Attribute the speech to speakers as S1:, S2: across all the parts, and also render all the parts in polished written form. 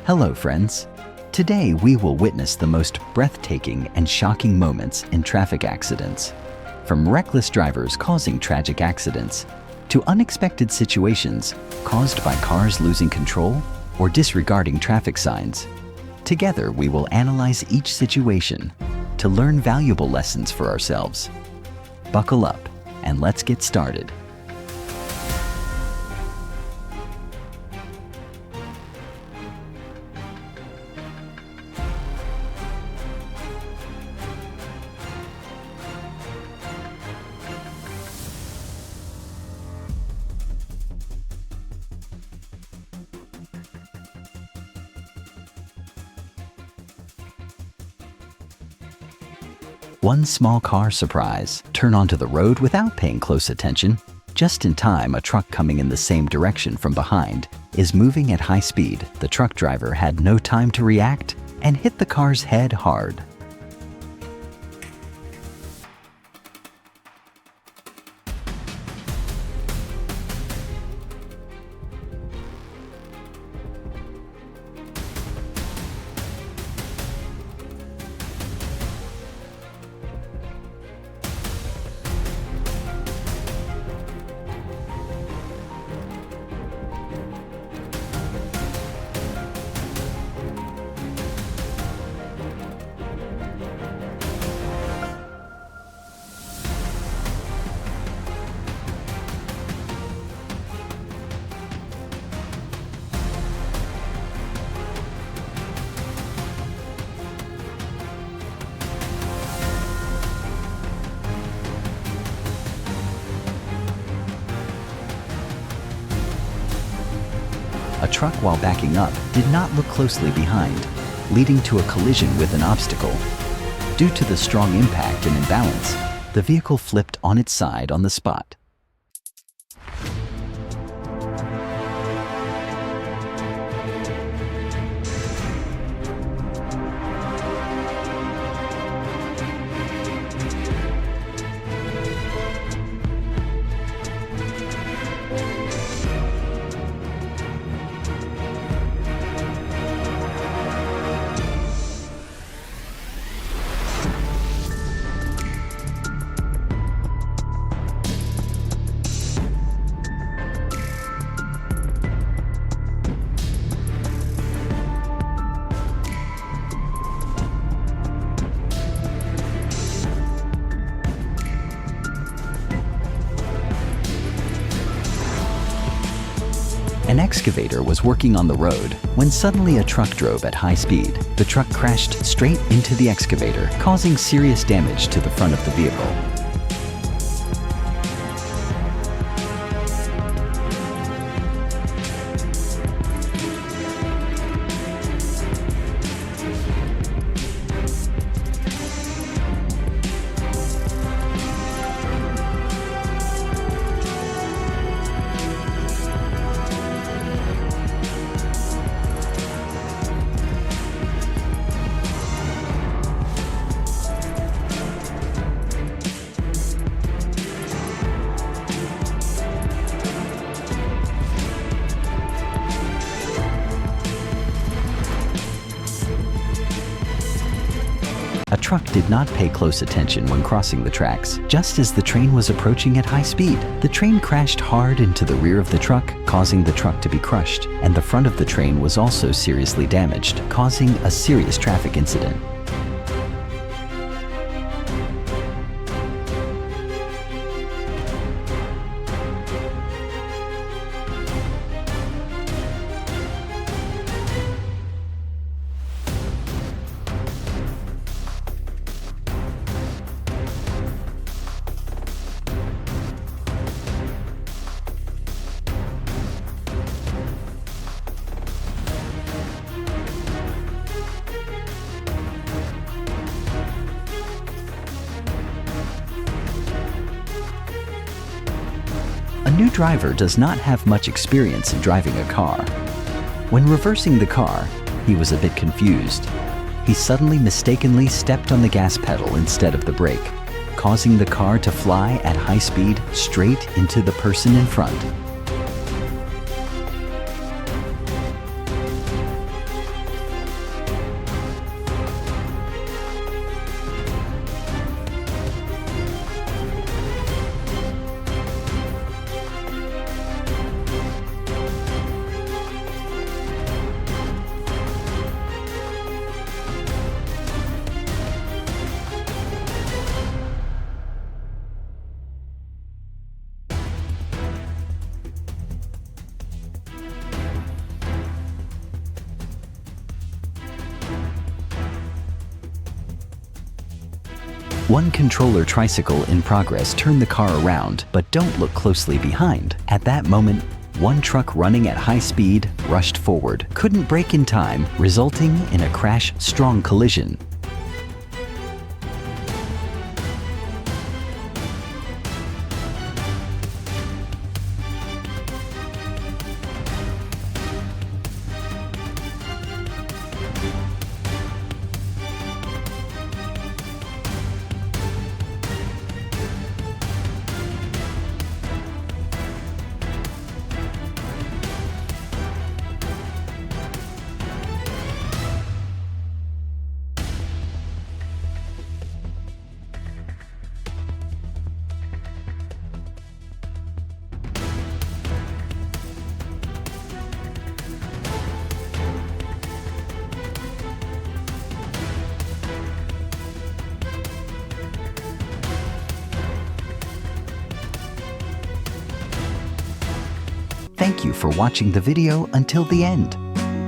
S1: Hello, friends. Today we will witness the most breathtaking and shocking moments in traffic accidents. From reckless drivers causing tragic accidents to unexpected situations caused by cars losing control or disregarding traffic signs. Together we will analyze each situation to learn valuable lessons for ourselves. Buckle up and let's get started. One small car surprise. Turn onto the road without paying close attention. Just in time, a truck coming in the same direction from behind is moving at high speed. The truck driver had no time to react and hit the car's head hard. A truck, while backing up, did not look closely behind, leading to a collision with an obstacle. Due to the strong impact and imbalance, the vehicle flipped on its side on the spot. An excavator was working on the road when suddenly a truck drove at high speed. The truck crashed straight into the excavator, causing serious damage to the front of the vehicle. A truck did not pay close attention when crossing the tracks. Just as the train was approaching at high speed, the train crashed hard into the rear of the truck, causing the truck to be crushed, and the front of the train was also seriously damaged, causing a serious traffic incident. A new driver does not have much experience in driving a car. When reversing the car, he was a bit confused. He suddenly mistakenly stepped on the gas pedal instead of the brake, causing the car to fly at high speed straight into the person in front. One controller tricycle in progress turned the car around, but don't look closely behind. At that moment, one truck running at high speed rushed forward, couldn't brake in time, resulting in a crash-strong collision. Thank you for watching the video until the end.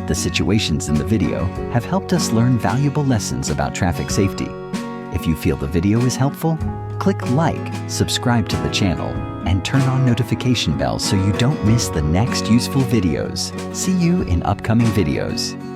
S1: The situations in the video have helped us learn valuable lessons about traffic safety. If you feel the video is helpful, click like, subscribe to the channel, and turn on notification bells so you don't miss the next useful videos. See you in upcoming videos.